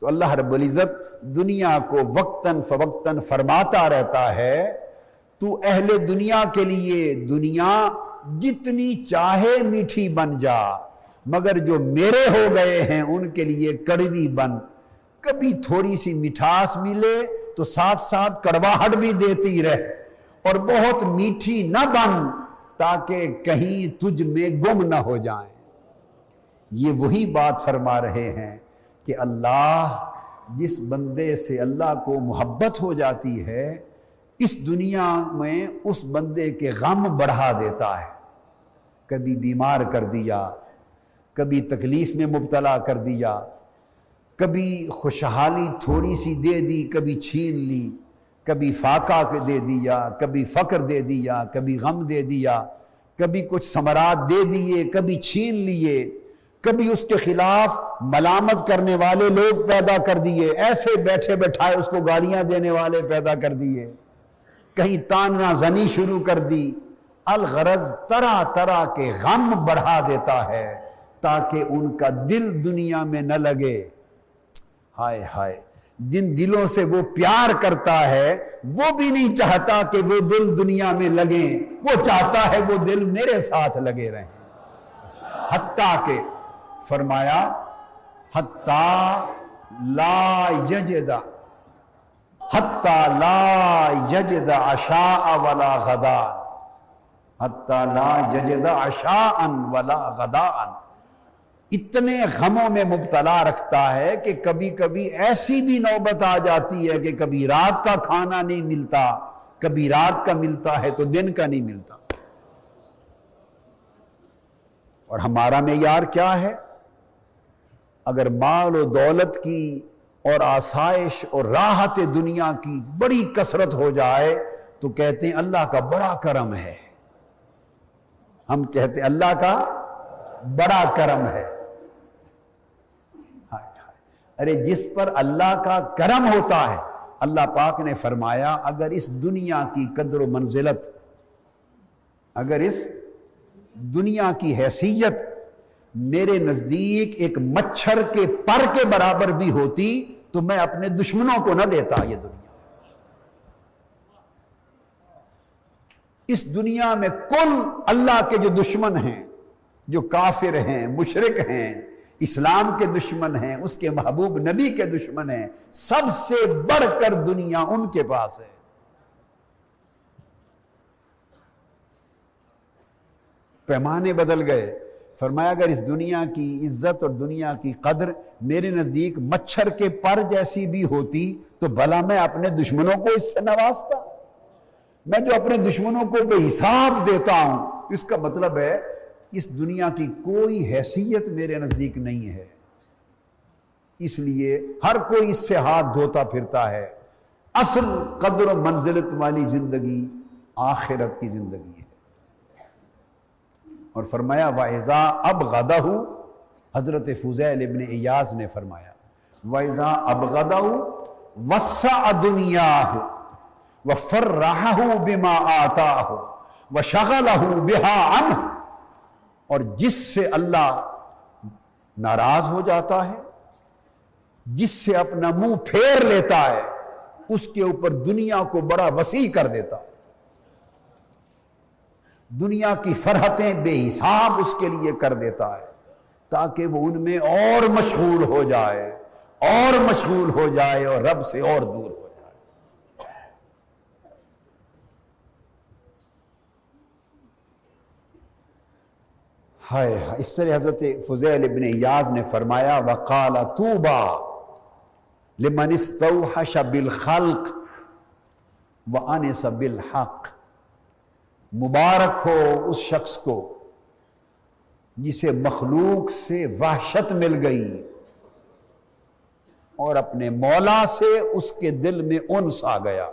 تو اللہ رب العزت دنیا کو وقتاً فوقتاً فرماتا رہتا ہے تو اہل دنیا کے لیے دنیا جتنی چاہے میٹھی بن جا، مگر جو میرے ہو گئے ہیں ان کے لیے کڑوی بن۔ کبھی تھوڑی سی مٹھاس ملے تو ساتھ ساتھ کڑواہٹ بھی دیتی رہ، اور بہت میٹھی نہ بن تاکہ کہیں تجھ میں گم نہ ہو جائیں۔ یہ وہی بات فرما رہے ہیں کہ اللہ جس بندے سے اللہ کو محبت ہو جاتی ہے اس دنیا میں اس بندے کے غم بڑھا دیتا ہے۔ کبھی بیمار کر دیا، کبھی تکلیف میں مبتلا کر دیا، کبھی خوشحالی تھوڑی سی دے دی، کبھی چھین لی، کبھی فاقہ دے دیا، کبھی فقر دے دیا، کبھی غم دے دیا، کبھی کچھ ثمرات دے دیے، کبھی چھین لیے، کبھی اس کے خلاف ملامت کرنے والے لوگ پیدا کر دیے، ایسے بیٹھے بٹھائے اس کو گالیاں دینے والے پیدا کر دیے، کہیں تانا زنی شروع کر دی۔ الغرض طرح طرح کے غم بڑھا دیتا ہے تاکہ ان کا دل دنیا میں نہ لگے۔ ہائے ہائے، جن دلوں سے وہ پیار کرتا ہے وہ بھی نہیں چاہتا کہ وہ دل دنیا میں لگیں، وہ چاہتا ہے وہ دل میرے ساتھ لگے رہیں۔ حتیٰ کہ فرمایا حتیٰ لا یجد عشاء ولا غداء، حتیٰ لا یجد عشاء ولا غداء، اتنے غموں میں مبتلا رکھتا ہے کہ کبھی کبھی ایسی بھی نوبت آ جاتی ہے کہ کبھی رات کا کھانا نہیں ملتا، کبھی رات کا ملتا ہے تو دن کا نہیں ملتا۔ اور ہمارا معیار کیا ہے؟ اگر مال و دولت کی اور آسائش اور راحت دنیا کی بڑی کثرت ہو جائے تو کہتے ہیں اللہ کا بڑا کرم ہے، ہم کہتے ہیں اللہ کا بڑا کرم ہے۔ ارے جس پر اللہ کا کرم ہوتا ہے، اللہ پاک نے فرمایا اگر اس دنیا کی قدر و منزلت، اگر اس دنیا کی حیثیت میرے نزدیک ایک مچھر کے پر کے برابر بھی ہوتی تو میں اپنے دشمنوں کو نہ دیتا یہ دنیا۔ اس دنیا میں کل اللہ کے جو دشمن ہیں، جو کافر ہیں، مشرک ہیں، اسلام کے دشمن ہیں، اس کے محبوب نبی کے دشمن ہیں، سب سے بڑھ کر دنیا ان کے پاس ہے۔ پیمانے بدل گئے۔ فرمایا اگر اس دنیا کی عزت اور دنیا کی قدر میرے نزدیک مچھر کے پر جیسی بھی ہوتی تو بھلا میں اپنے دشمنوں کو اس سے نوازتا۔ میں جو اپنے دشمنوں کو بے حساب دیتا ہوں، اس کا مطلب ہے اس دنیا کی کوئی حیثیت میرے نزدیک نہیں ہے، اس لیے ہر کوئی اس سے ہاتھ دھوتا پھرتا ہے۔ اصل قدر و منزلت والی زندگی آخرت کی زندگی ہے۔ اور فرمایا وَإِذَا أَبْغَضَهُ، حضرت فضیل ابن عیاض نے فرمایا وَإِذَا أَبْغَضَهُ وَسَّعَ دُنْيَاهُ وَفَرَّحَهُ بِمَا آتَاهُ وَشَغَلَهُ بِهَا عَنْهُ، اور جس سے اللہ ناراض ہو جاتا ہے، جس سے اپنا منہ پھیر لیتا ہے، اس کے اوپر دنیا کو بڑا وسیع کر دیتا ہے۔ دنیا کی فرحتیں بے حساب اس کے لیے کر دیتا ہے تاکہ وہ ان میں اور مشغول ہو جائے اور مشغول ہو جائے اور رب سے اور دور ہو جائے۔ ہائے اس طرح حضرت فضیل ابن عیاض نے فرمایا وقال طوبى لمن استوحش بالخلق وانس بالحق، مبارک ہو اس شخص کو جسے مخلوق سے وحشت مل گئی اور اپنے مولا سے اس کے دل میں انس آ گیا۔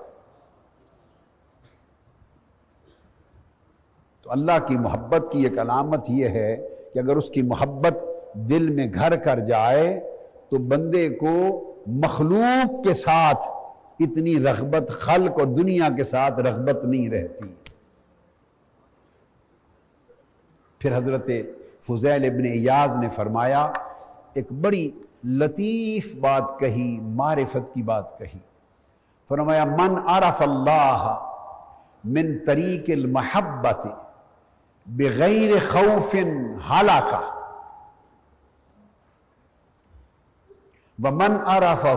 تو اللہ کی محبت کی ایک علامت یہ ہے کہ اگر اس کی محبت دل میں گھر کر جائے تو بندے کو مخلوق کے ساتھ اتنی رغبت، خلق اور دنیا کے ساتھ رغبت نہیں رہتی۔ پھر حضرت فضیل ابن عیاض نے فرمایا ایک بڑی لطیف بات کہی، معرفت کی بات کہی. فرمایا من عرف اللہ من طریق المحبت بغیر خوف ہلاکا ومن عرفہ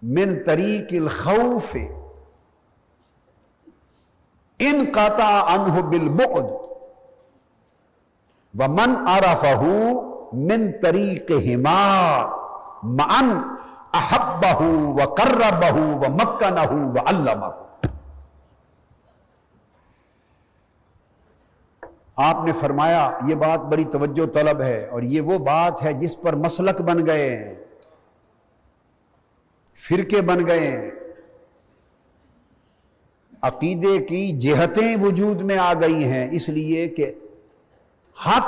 من طریق الخوف انقطع عنہ بالبعد ومن عرفہ من طریقہما معاً احبہ وقربہ ومکنہ وعلمہ. آپ نے فرمایا یہ بات بڑی توجہ طلب ہے، اور یہ وہ بات ہے جس پر مسلک بن گئے ہیں، فرقے بن گئے ہیں، عقیدے کی جہتیں وجود میں آ گئی ہیں، اس لیے کہ حق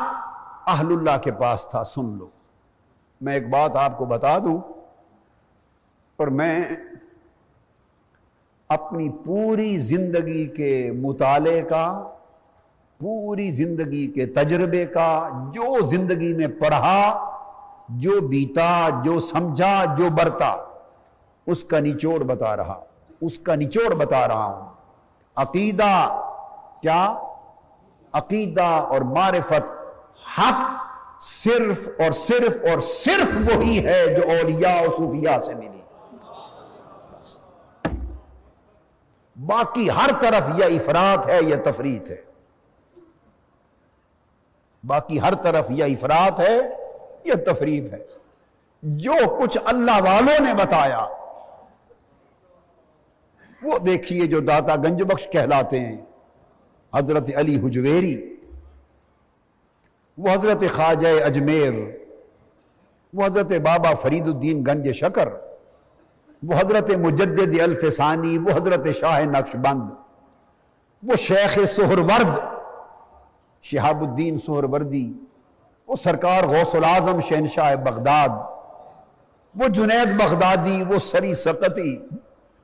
اہل اللہ کے پاس تھا. سن لو، میں ایک بات آپ کو بتا دوں، اور میں اپنی پوری زندگی کے مطالعے کا، پوری زندگی کے تجربے کا، جو زندگی میں پڑھا، جو بیتا، جو سمجھا، جو برتا، اس کا نچوڑ بتا رہا ہوں. عقیدہ کیا؟ عقیدہ اور معرفت حق صرف اور صرف اور صرف وہی ہے جو اولیاء و صوفیاء سے ملی. باقی ہر طرف یا افراط ہے یا تفریط ہے، باقی ہر طرف یا افراط ہے یا تفریط ہے. جو کچھ اللہ والوں نے بتایا وہ دیکھیے، جو داتا گنج بخش کہلاتے ہیں، حضرت علی حجویری، وہ حضرت خواجہ اجمیر، وہ حضرت بابا فرید الدین گنج شکر، وہ حضرت مجدد الفسانی، وہ حضرت شاہ نقشبند، وہ شیخ سہرورد شہاب الدین سہروردی، وہ سرکار غوث العظم شہنشاہ بغداد، وہ جنید بغدادی، وہ سری سقطی،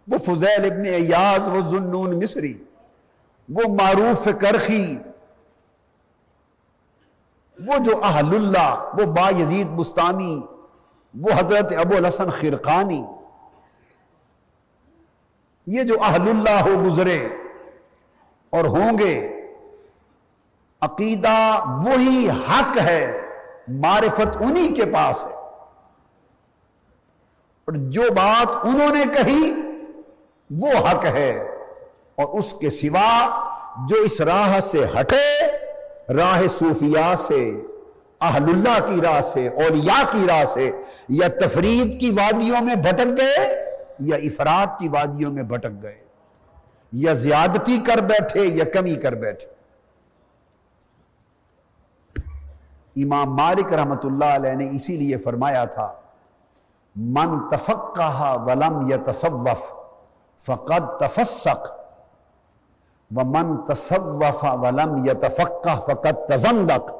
وہ فضیل ابن ایاز، وہ ذوالنون مصری، وہ معروف کرخی، وہ جو اہل اللہ، وہ با یزید بستامی، وہ حضرت ابو الحسن خرقانی، یہ جو اہل اللہ ہو گزرے اور ہوں گے، عقیدہ وہی حق ہے، معرفت انہی کے پاس ہے، اور جو بات انہوں نے کہی وہ حق ہے، اور اس کے سوا جو اس راہ سے ہٹے، راہ صوفیاء سے، اہل اللہ کی راہ سے، اولیاء کی راہ سے، یا تفرید کی وادیوں میں بھٹک گئے یا افراط کی وادیوں میں بھٹک گئے، یا زیادتی کر بیٹھے یا کمی کر بیٹھے. امام مالک رحمت اللہ علیہ نے اسی لیے فرمایا تھا من تفقہ ولم یتصوف فقد تفسق ومن تصوف ولم یتفقہ فقد تزندق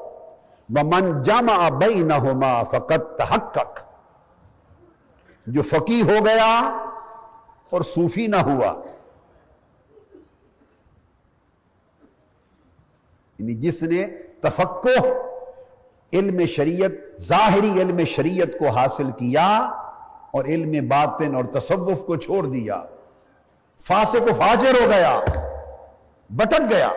ومن جمع بینہما فقد تحقق. جو فقیہ ہو گیا اور صوفی نہ ہوا، یعنی جس نے تفقہ، علم شریعت، ظاہری علم شریعت کو حاصل کیا اور علم باطن اور تصوف کو چھوڑ دیا، فاسق و فاجر ہو گیا، بھٹک گیا.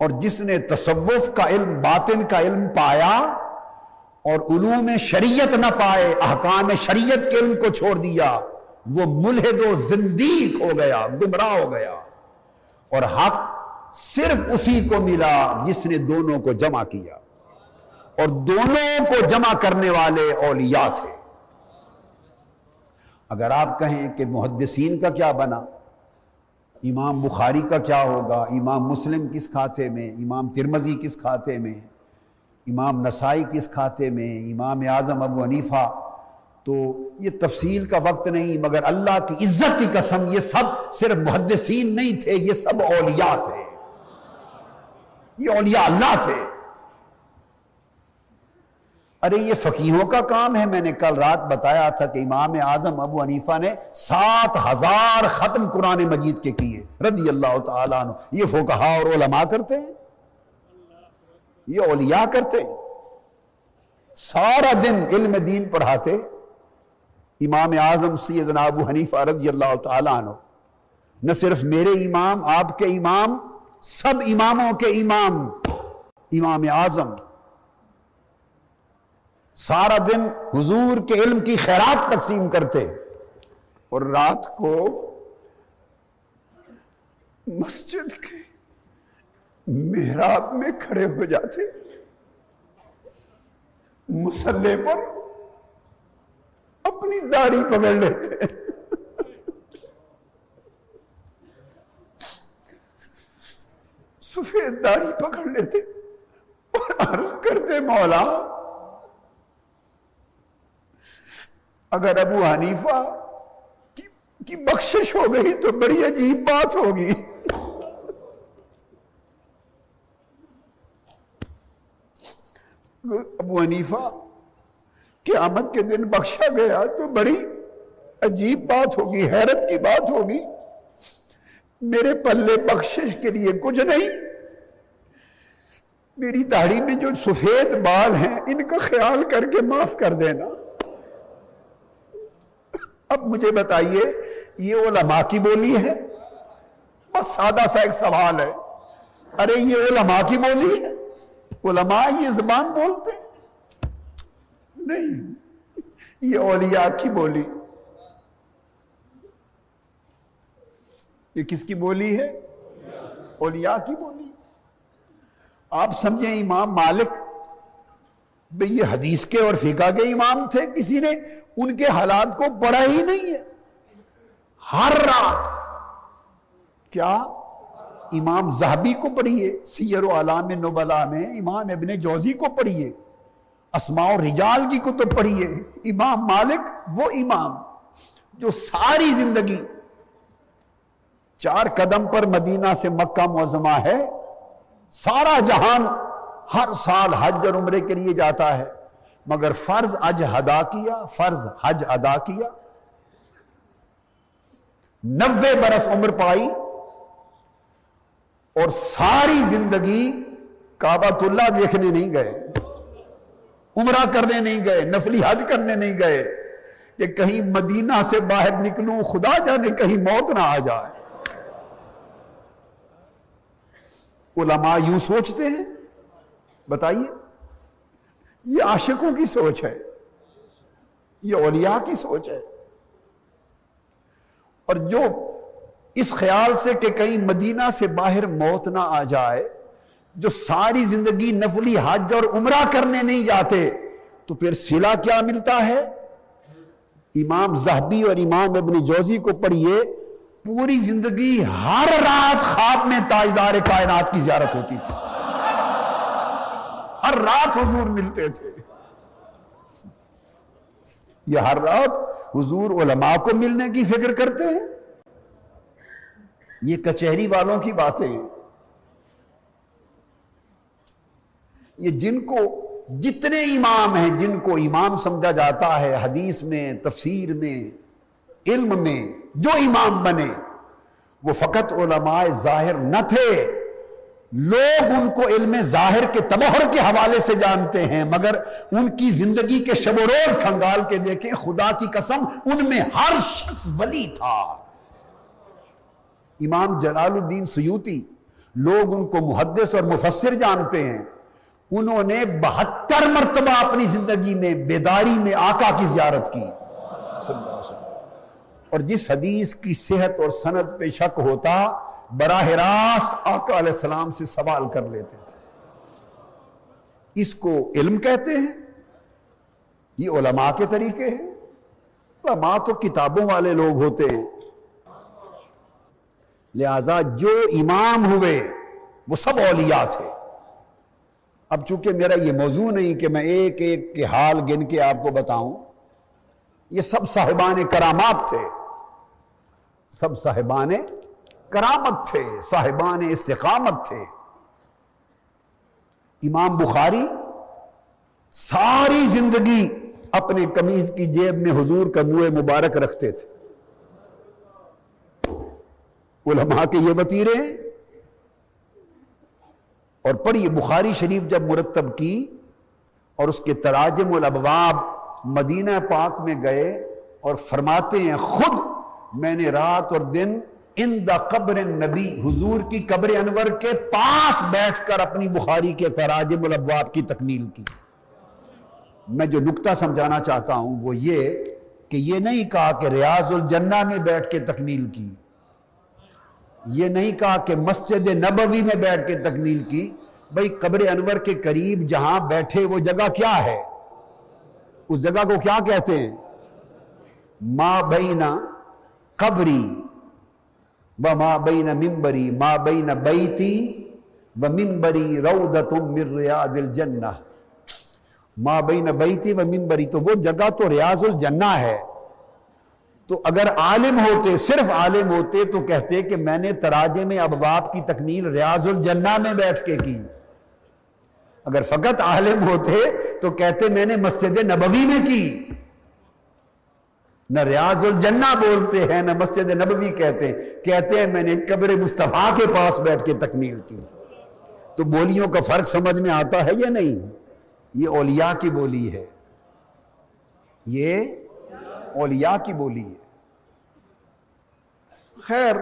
اور جس نے تصوف کا علم، باطن کا علم پایا اور علوم شریعت نہ پائے، احکام شریعت کے علم کو چھوڑ دیا، وہ ملحد و زندیق ہو گیا، گمراہ ہو گیا. اور حق صرف اسی کو ملا جس نے دونوں کو جمع کیا، اور دونوں کو جمع کرنے والے اولیاء تھے. اگر آپ کہیں کہ محدثین کا کیا بنا، امام بخاری کا کیا ہوگا، امام مسلم کس کھاتے میں، امام ترمذی کس کھاتے میں، امام نسائی کس کھاتے میں، امام اعظم ابو حنیفہ، تو یہ تفصیل کا وقت نہیں، مگر اللہ کی عزت کی قسم یہ سب صرف محدثین نہیں تھے، یہ سب اولیاء تھے، یہ اولیاء اللہ تھے. ارے یہ فقیہوں کا کام ہے. میں نے کل رات بتایا تھا کہ امام اعظم ابو حنیفہ نے 7,000 ختم قرآن مجید کے کیے رضی اللہ تعالیٰ عنہ. یہ فقہاء اور علماء کرتے ہیں، یہ اولیاء کرتے ہیں. سارا دن علم دین پڑھاتے. امام اعظم سیدنا ابو حنیفہ رضی اللہ تعالیٰ عنہ نہ صرف میرے امام، آپ کے امام، سب اماموں کے امام، امام اعظم سارا دن حضور کے علم کی خیرات تقسیم کرتے اور رات کو مسجد کے محراب میں کھڑے ہو جاتے، مصلی پر اپنی داڑھی پکڑ لیتے، سفید داڑھی پکڑ لیتے اور عرض کرتے مولا اگر ابو حنیفہ کی بخشش ہو گئی تو بڑی عجیب بات ہوگی، ابو حنیفہ قیامت کے دن بخشا گیا تو بڑی عجیب بات ہوگی، حیرت کی بات ہوگی. میرے پلے بخشش کے لیے کچھ نہیں، میری داڑھی میں جو سفید بال ہیں ان کا خیال کر کے معاف کر دینا. اب مجھے بتائیے یہ علماء کی بولی ہے؟ بس سادہ سا ایک سوال ہے. ارے یہ علماء کی بولی ہے؟ علماء یہ زبان بولتے نہیں، یہ اولیاء کی بولی. یہ کس کی بولی ہے؟ اولیاء کی بولی. آپ سمجھیں امام مالک بھئی یہ حدیث کے اور فقہ کے امام تھے، کسی نے ان کے حالات کو پڑھا ہی نہیں ہے. ہر رات کیا امام ذہبی کو پڑھیے سیر و اعلام نبلاء میں، امام ابن جوزی کو پڑھیے، اسماء الرجال کی کتب پڑھیے. امام مالک وہ امام جو ساری زندگی 4 قدم پر مدینہ سے مکہ معظمہ ہے، سارا جہان ہر سال حج اور عمرے کے لیے جاتا ہے، مگر فرض حج ادا کیا، فرض حج ادا کیا، 90 برس عمر پائی اور ساری زندگی کعبۃ اللہ دیکھنے نہیں گئے، عمرہ کرنے نہیں گئے، نفلی حج کرنے نہیں گئے کہ کہیں مدینہ سے باہر نکلوں خدا جانے کہیں موت نہ آ جائے. علماء یوں سوچتے ہیں؟ بتائیے، یہ عاشقوں کی سوچ ہے، یہ اولیاء کی سوچ ہے. اور جو اس خیال سے کہ کہیں مدینہ سے باہر موت نہ آ جائے، جو ساری زندگی نفلی حج اور عمرہ کرنے نہیں جاتے، تو پھر صلہ کیا ملتا ہے؟ امام ذہبی اور امام ابن جوزی کو پڑھیے، پوری زندگی ہر رات خواب میں تاجدار کائنات کی زیارت ہوتی تھی، ہر رات حضور ملتے تھے. یہ ہر رات حضور علماء کو ملنے کی فکر کرتے ہیں؟ یہ کچہری والوں کی باتیں ہیں. یہ جن کو جتنے امام ہیں، جن کو امام سمجھا جاتا ہے حدیث میں، تفسیر میں، علم میں، جو امام بنے وہ فقط علماء ظاہر نہ تھے. لوگ ان کو علم ظاہر کے تبحر کے حوالے سے جانتے ہیں، مگر ان کی زندگی کے شب و روز کھنگال کے دیکھیں، خدا کی قسم ان میں ہر شخص ولی تھا. امام جلال الدین سیوطی، لوگ ان کو محدث اور مفسر جانتے ہیں، انہوں نے 72 مرتبہ اپنی زندگی میں بیداری میں آقا کی زیارت کی صلی اللہ علیہ وسلم. اور جس حدیث کی صحت اور سند پہ شک ہوتا براہ راست آقا علیہ السلام سے سوال کر لیتے تھے. اس کو علم کہتے ہیں؟ یہ علماء کے طریقے ہیں؟ علماء تو کتابوں والے لوگ ہوتے ہیں. لہذا جو امام ہوئے وہ سب اولیاء تھے. اب چونکہ میرا یہ موضوع نہیں کہ میں ایک ایک کے حال گن کے آپ کو بتاؤں، یہ سب صاحبان کرامات تھے، سب صاحبان کرامت تھے، صاحبان استقامت تھے. امام بخاری ساری زندگی اپنے قمیض کی جیب میں حضور کا منہ مبارک رکھتے تھے. علماء کے یہ وتیرے ہیں. اور پڑھیے بخاری شریف جب مرتب کی اور اس کے تراجم الابواب مدینہ پاک میں گئے اور فرماتے ہیں خود میں نے رات اور دن عند قبر نبی حضور کی قبر انور کے پاس بیٹھ کر اپنی بخاری کے تراجم الابواب کی تکمیل کی۔ میں جو نکتہ سمجھانا چاہتا ہوں وہ یہ کہ یہ نہیں کہا کہ ریاض الجنہ میں بیٹھ کے تکمیل کی، یہ نہیں کہا کہ مسجد نبوی میں بیٹھ کے تکمیل کی۔ بھئی قبر انور کے قریب جہاں بیٹھے وہ جگہ کیا ہے؟ اس جگہ کو کیا کہتے ہیں؟ ما بین قبری و ما بین منبری ما بین بیتی و منبری روضۃ من ریاض الجنہ۔ ما بین بیتی و منبری، تو وہ جگہ تو ریاض الجنہ ہے۔ تو اگر عالم ہوتے، صرف عالم ہوتے تو کہتے کہ میں نے تراجم ابواب کی تکمیل ریاض الجنہ میں بیٹھ کے کی۔ اگر فقط عالم ہوتے تو کہتے میں نے مسجد نبوی میں کی۔ نہ ریاض الجنہ بولتے ہیں نہ مسجد نبوی کہتے ہیں میں نے قبر مصطفیٰ کے پاس بیٹھ کے تکمیل کی۔ تو بولیوں کا فرق سمجھ میں آتا ہے یا نہیں؟ یہ اولیاء کی بولی ہے، یہ اولیاء کی بولی ہے۔ خیر،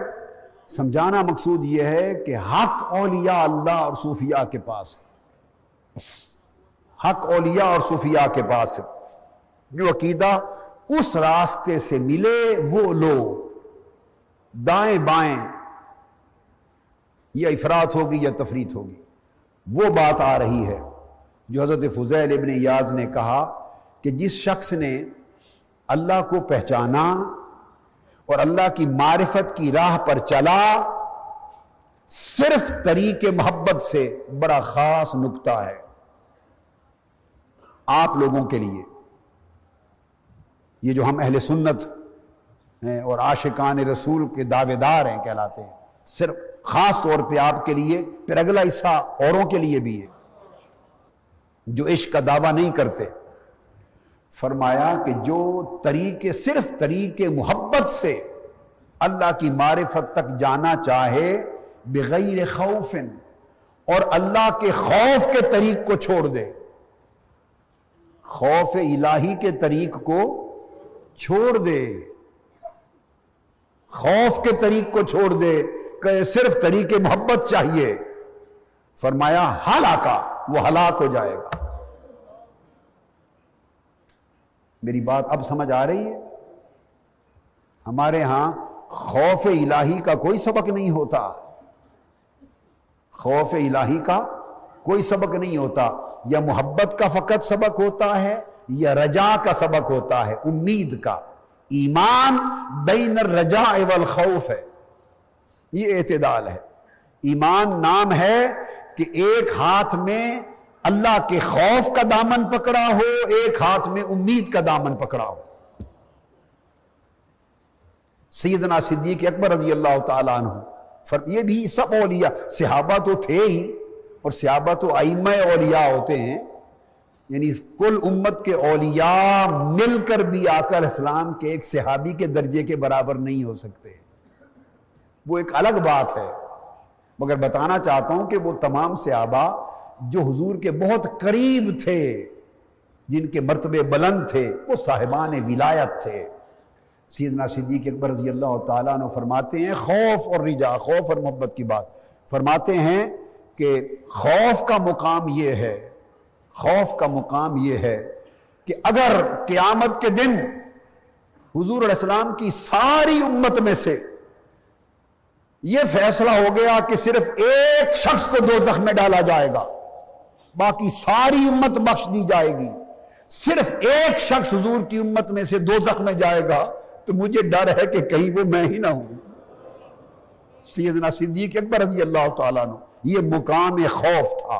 سمجھانا مقصود یہ ہے کہ حق اولیاء اللہ اور صوفیاء کے پاس ہے، حق اولیاء اور صوفیاء کے پاس ہے۔ جو عقیدہ اس راستے سے ملے وہ لو، دائیں بائیں یا افراط ہوگی یا تفریط ہوگی، وہ بات آ رہی ہے جو حضرت فضیل ابن ایاز نے کہا کہ جس شخص نے اللہ کو پہچانا اور اللہ کی معرفت کی راہ پر چلا صرف طریق محبت سے، بڑا خاص نکتہ ہے آپ لوگوں کے لیے، یہ جو ہم اہل سنت ہیں اور عاشقان رسول کے دعوے دار ہیں کہلاتے ہیں، صرف خاص طور پہ آپ کے لیے، پھر اگلا حصہ اوروں کے لیے بھی ہے جو عشق کا دعویٰ نہیں کرتے۔ فرمایا کہ جو صرف طریق محبت سے اللہ کی معرفت تک جانا چاہے بغیر خوف، اور اللہ کے خوف کے طریق کو چھوڑ دے، خوف الہی کے طریق کو چھوڑ دے، خوف کے طریق کو چھوڑ دے کہ صرف طریق محبت چاہیے، فرمایا ہلاکا، وہ ہلاک ہو جائے گا۔ میری بات اب سمجھ آ رہی ہے؟ ہمارے ہاں خوف الہی کا کوئی سبق نہیں ہوتا، خوف الہی کا کوئی سبق نہیں ہوتا، یا محبت کا فقط سبق ہوتا ہے یا رجا کا سبق ہوتا ہے، امید کا۔ ایمان بین الرجاء والخوف ہے، یہ اعتدال ہے۔ ایمان نام ہے کہ ایک ہاتھ میں اللہ کے خوف کا دامن پکڑا ہو، ایک ہاتھ میں امید کا دامن پکڑا ہو۔ سیدنا صدیق اکبر رضی اللہ تعالیٰ عنہ، یہ بھی سب اولیاء، صحابہ تو تھے ہی، اور صحابہ تو ائمہ اولیاء ہوتے ہیں، یعنی کل امت کے اولیاء مل کر بھی آقا علیہ السلام کے ایک صحابی کے درجے کے برابر نہیں ہو سکتے، وہ ایک الگ بات ہے۔ مگر بتانا چاہتا ہوں کہ وہ تمام صحابہ جو حضور کے بہت قریب تھے، جن کے مرتبے بلند تھے، وہ صاحبان ولایت تھے۔ سیدنا صدیق اکبر رضی اللہ تعالیٰ عنہ فرماتے ہیں، خوف اور رجا، خوف اور محبت کی بات فرماتے ہیں کہ خوف کا مقام یہ ہے، خوف کا مقام یہ ہے کہ اگر قیامت کے دن حضور علیہ السلام کی ساری امت میں سے یہ فیصلہ ہو گیا کہ صرف ایک شخص کو دوزخ میں ڈالا جائے گا، باقی ساری امت بخش دی جائے گی، صرف ایک شخص حضور کی امت میں سے دوزخ میں جائے گا، تو مجھے ڈر ہے کہ کہیں وہ میں ہی نہ ہوں۔ سیدنا صدیق اکبر رضی اللہ تعالیٰ عنہ، یہ مقام خوف تھا،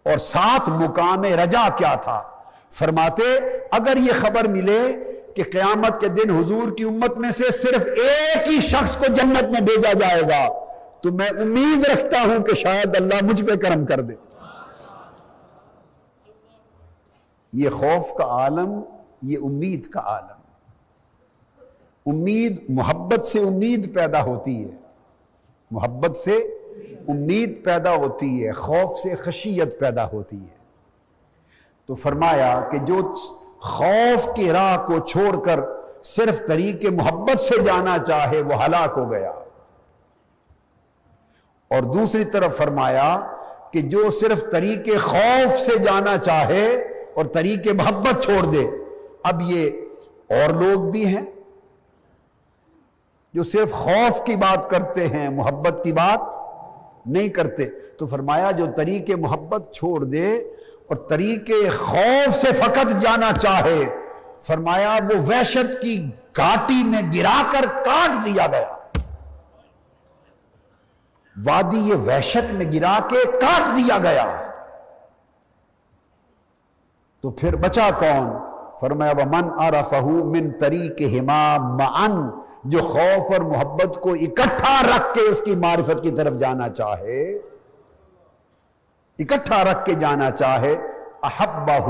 اور ساتھ مقام رجا کیا تھا؟ فرماتے اگر یہ خبر ملے کہ قیامت کے دن حضور کی امت میں سے صرف ایک ہی شخص کو جنت میں بھیجا جائے گا، تو میں امید رکھتا ہوں کہ شاید اللہ مجھ پہ کرم کر دے۔ یہ خوف کا عالم، یہ امید کا عالم۔ امید، محبت سے امید پیدا ہوتی ہے، محبت سے امید پیدا ہوتی ہے، خوف سے خشیت پیدا ہوتی ہے۔ تو فرمایا کہ جو خوف کی راہ کو چھوڑ کر صرف طریق محبت سے جانا چاہے وہ ہلاک ہو گیا، اور دوسری طرف فرمایا کہ جو صرف طریق خوف سے جانا چاہے اور طریق محبت چھوڑ دے۔ اب یہ اور لوگ بھی ہیں جو صرف خوف کی بات کرتے ہیں، محبت کی بات نہیں کرتے، تو فرمایا جو طریق محبت چھوڑ دے اور طریق خوف سے فقط جانا چاہے، فرمایا وہ وحشت کی گھاٹی میں گرا کر کاٹ دیا گیا، وادی یہ وحشت میں گرا کے کاٹ دیا گیا۔ تو پھر بچا کون؟ فرمایا وَمَنْ عَرَفَهُ مِنْ طَرِيقِهِمَا مَعًا، جو خوف اور محبت کو اکٹھا رکھ کے اس کی معرفت کی طرف جانا چاہے، اکٹھا رکھ کے جانا چاہے، أَحَبَّهُ،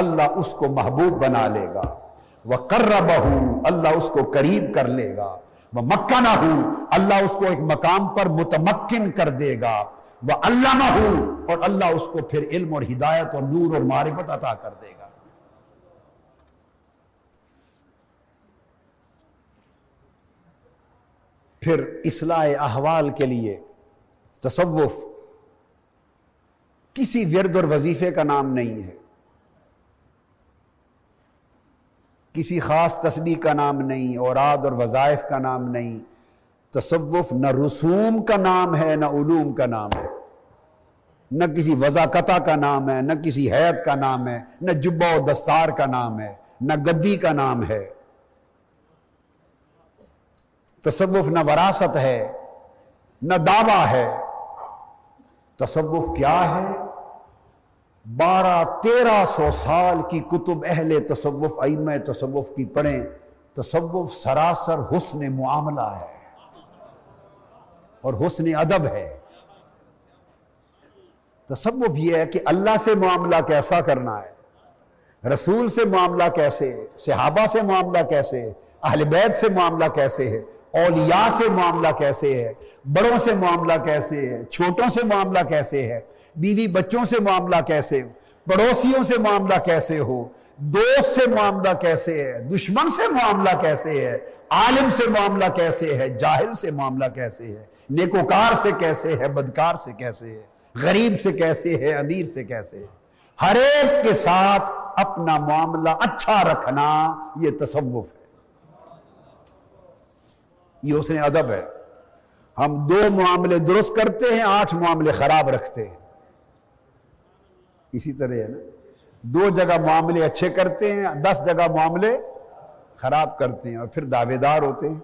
اللہ اس کو محبوب بنا لے گا، وَقَرَّبَهُ، اللہ اس کو قریب کر لے گا، وَمَكَّنَهُ، اللہ اس کو ایک مقام پر متمکن کر دے گا، وَعَلَّمَهُ، اور اللہ اس کو پھر علم اور ہدایت اور نور اور معرفت عطا کر دے گا۔ پھر اصلاح احوال کے لیے تصوف کسی ورد اور وظیفے کا نام نہیں ہے، کسی خاص تسبیح کا نام نہیں، اوراد اور وظائف کا نام نہیں۔ تصوف نہ رسوم کا نام ہے، نہ علوم کا نام ہے، نہ کسی وضاقتہ کا نام ہے، نہ کسی ہیئت کا نام ہے، نہ جبہ و دستار کا نام ہے، نہ گدی کا نام ہے۔ تصوف نہ وراثت ہے، نہ دعویٰ ہے۔ تصوف کیا ہے؟ 1200-1300 سال کی کتب اہل تصوف، ائمہ تصوف کی پڑھیں۔ تصوف سراسر حسن معاملہ ہے اور حسن ادب ہے۔ تصوف یہ ہے کہ اللہ سے معاملہ کیسا کرنا ہے، رسول سے معاملہ کیسے ہے، صحابہ سے معاملہ کیسے ہے، اہل بیت سے معاملہ کیسے ہے، اولیاء سے معاملہ کیسے ہے، بڑوں سے معاملہ کیسے ہے، چھوٹوں سے معاملہ کیسے ہے، بیوی بچوں سے معاملہ کیسے ہو، پڑوسیوں سے معاملہ کیسے ہو، دوست سے معاملہ کیسے ہے، دشمن سے معاملہ کیسے ہے، عالم سے معاملہ کیسے ہے، جاہل سے معاملہ کیسے ہے، نیکوکار سے کیسے ہے، بدکار سے کیسے ہے، غریب سے کیسے ہے، امیر سے کیسے ہے، ہر ایک کے ساتھ اپنا معاملہ اچھا رکھنا، یہ تصوف ہے، یہ حسن ادب ہے۔ ہم 2 معاملے درست کرتے ہیں، 8 معاملے خراب رکھتے ہیں۔ اسی طرح ہے نا، 2 جگہ معاملے اچھے کرتے ہیں، 10 جگہ معاملے خراب کرتے ہیں، اور پھر دعوے دار ہوتے ہیں۔